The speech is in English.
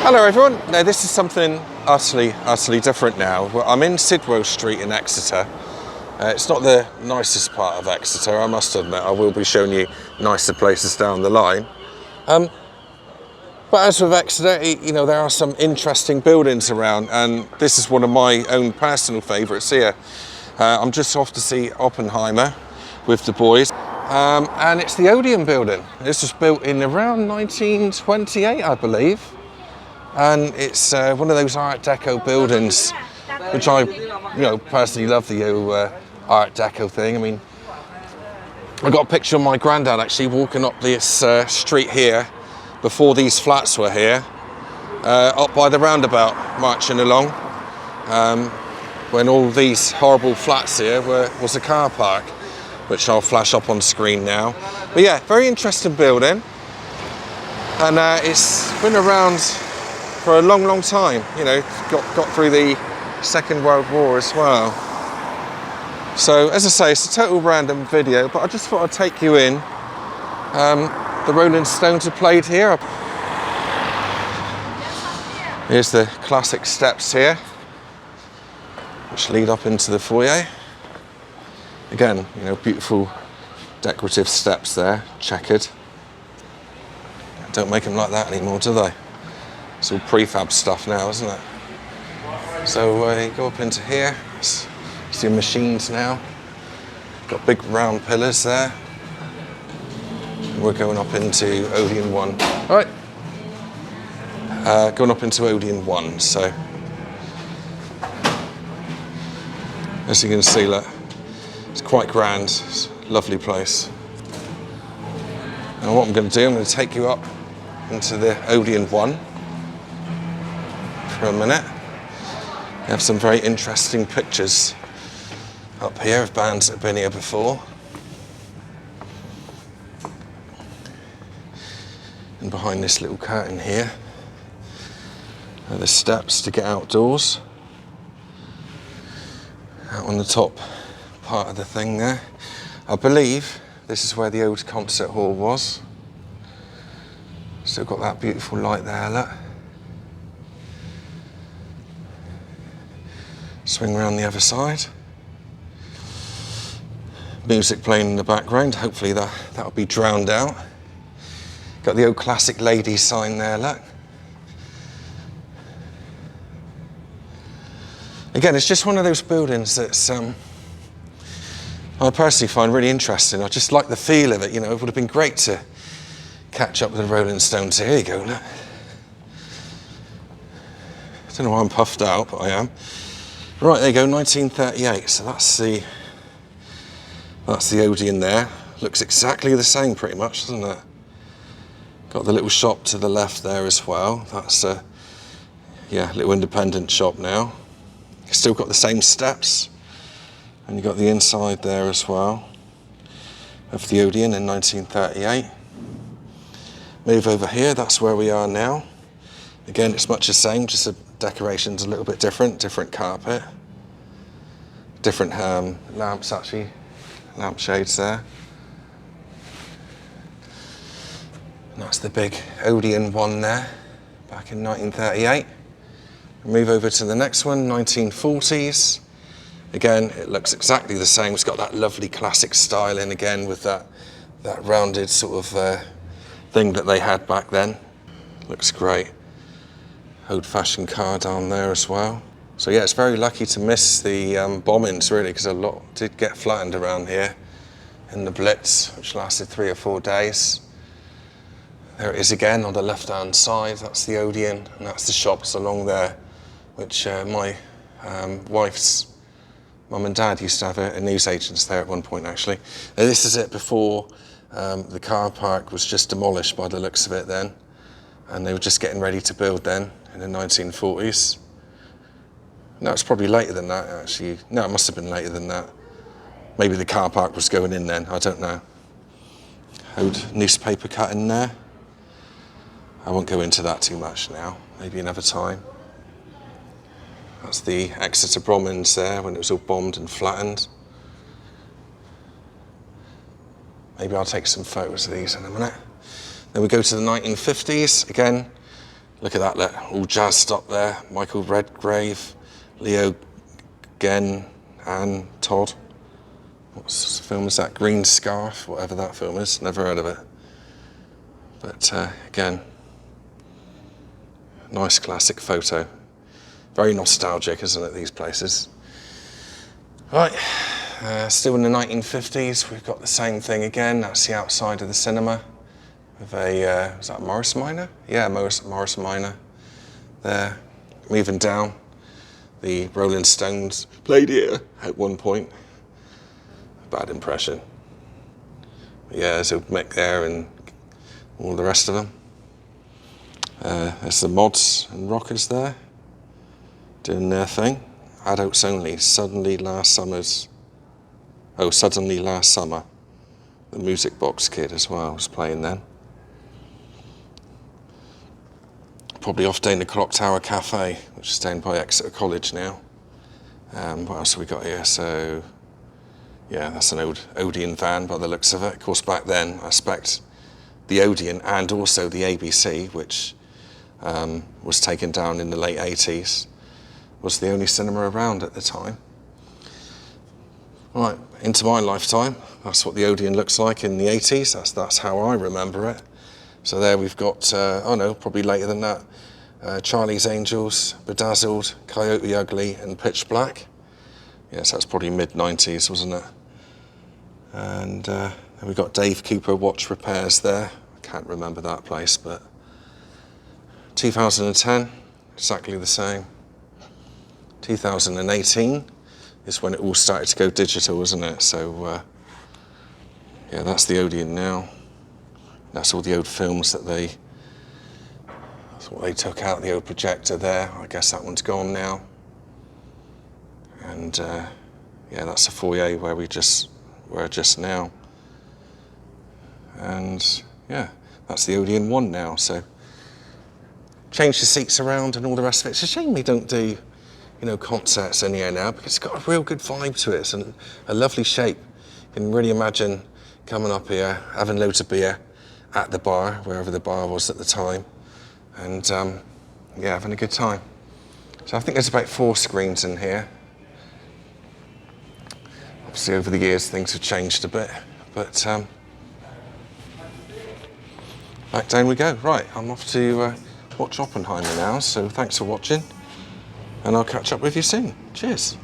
Hello everyone. Now this is something utterly different now. I'm in Sidwell Street in Exeter. It's not the nicest part of Exeter, I must admit. I will be showing you nicer places down the line. But as with Exeter, you know, there are some interesting buildings around, and this is one of my own personal favourites here. I'm just off to see Oppenheimer with the boys. And it's the Odeon building. This was built in around 1928, I believe. And it's one of those Art Deco buildings, which I, personally love the Art Deco thing. I mean, I got a picture of my granddad actually walking up this street here before these flats were here, up by the roundabout, marching along, when all these horrible flats here was a car park, which I'll flash up on screen now. But yeah, very interesting building, and it's been around for a long time. You know, got through the Second World War as well. So as I say, it's a total random video, but I just thought I'd take you in. The Rolling Stones have played here. Here's the classic steps here, which lead up into the foyer. Again, you know, beautiful decorative steps there, checkered. Don't make them like that anymore, do they? It's all prefab stuff now, isn't it? So you go up into here, see machines now. Got big round pillars there. We're going up into Odeon 1. All right. Going up into Odeon 1, so. As you can see, look, it's quite grand, it's a lovely place. Now what I'm going to do, I'm going to take you up into the Odeon 1 for a minute. We have some very interesting pictures up here of bands that have been here before. And behind this little curtain here are the steps to get outdoors. Out on the top part of the thing there. I believe this is where the old concert hall was. Still got that beautiful light there, look. Swing around the other side. Music playing in the background, hopefully that'll be drowned out. Got the old classic ladies sign there, look. Again, it's just one of those buildings that's I personally find really interesting. I just like the feel of it, you know. It would have been great to catch up with the Rolling Stones. Here you go, look. I don't know why I'm puffed out, but I am. Right, there you go, 1938. So that's the Odeon there. Looks exactly the same, pretty much, doesn't it? Got the little shop to the left there as well. That's a little independent shop now. Still got the same steps, and you've got the inside there as well of the Odeon in 1938. Move over here, that's where we are now. Again, it's much the same, just the decoration's a little bit different carpet, different lamps actually, lampshades there. And that's the big Odeon 1 there, back in 1938. Move over to the next one, 1940s. Again, it looks exactly the same. It's got that lovely classic styling again with that rounded sort of thing that they had back then. Looks great. Old-fashioned car down there as well. So yeah, it's very lucky to miss the bombings really, because a lot did get flattened around here in the Blitz, which lasted 3 or 4 days. There it is again on the left-hand side. That's the Odeon, and that's the shops along there, which my wife's mum and dad used to have a newsagents there at one point, actually. Now, this is it before the car park was just demolished by the looks of it then, and they were just getting ready to build then in the 1940s. No, it's probably later than that, actually. No, it must have been later than that. Maybe the car park was going in then, I don't know. Old newspaper cutting there. I won't go into that too much now, maybe another time. That's the Exeter bombings there when it was all bombed and flattened. Maybe I'll take some photos of these in a minute. Then we go to the 1950s. Again, Look at that, look, all jazzed up there. Michael Redgrave, Leo Gen, and Todd. What film is that? Green Scarf, whatever that film is. Never heard of it. But again, nice classic photo. Very nostalgic, isn't it, these places? Right, still in the 1950s, we've got the same thing again. That's the outside of the cinema. With a, was that Morris Minor? Yeah, Morris Minor there. Moving down, the Rolling Stones played here at one point. Bad impression. But yeah, there's Mick there and all the rest of them. There's the Mods and Rockers there, doing their thing. Adults only, Suddenly Last Summer. The Music Box Kid as well was playing then. Probably off down the Clock Tower Cafe, which is down by Exeter College now. What else have we got here? So, yeah, that's an old Odeon van by the looks of it. Of course, back then, I expect the Odeon and also the ABC, which was taken down in the late 80s, was the only cinema around at the time. Right, into my lifetime, that's what the Odeon looks like in the 80s. That's how I remember it. So there we've got, oh no, probably later than that, Charlie's Angels, Bedazzled, Coyote Ugly, and Pitch Black. Yes, that's probably mid-90s, wasn't it? And then we've got Dave Cooper Watch Repairs there. I can't remember that place, but 2010, exactly the same. 2018 is when it all started to go digital, isn't it? So, yeah, that's the Odeon now. That's all the old films that's what they took out, the old projector there. I guess that one's gone now. And yeah, that's the foyer where we were just now. And yeah, that's the Odeon 1 now. So change the seats around and all the rest of it. It's a shame they don't do, concerts in here now, because it's got a real good vibe to it. It's a lovely shape. You can really imagine coming up here, having loads of beer at the bar, wherever the bar was at the time, and yeah, having a good time. So I think there's about 4 screens in here. Obviously over the years things have changed a bit, but back down we go. Right, I'm off to watch Oppenheimer now, so thanks for watching, and I'll catch up with you soon. Cheers.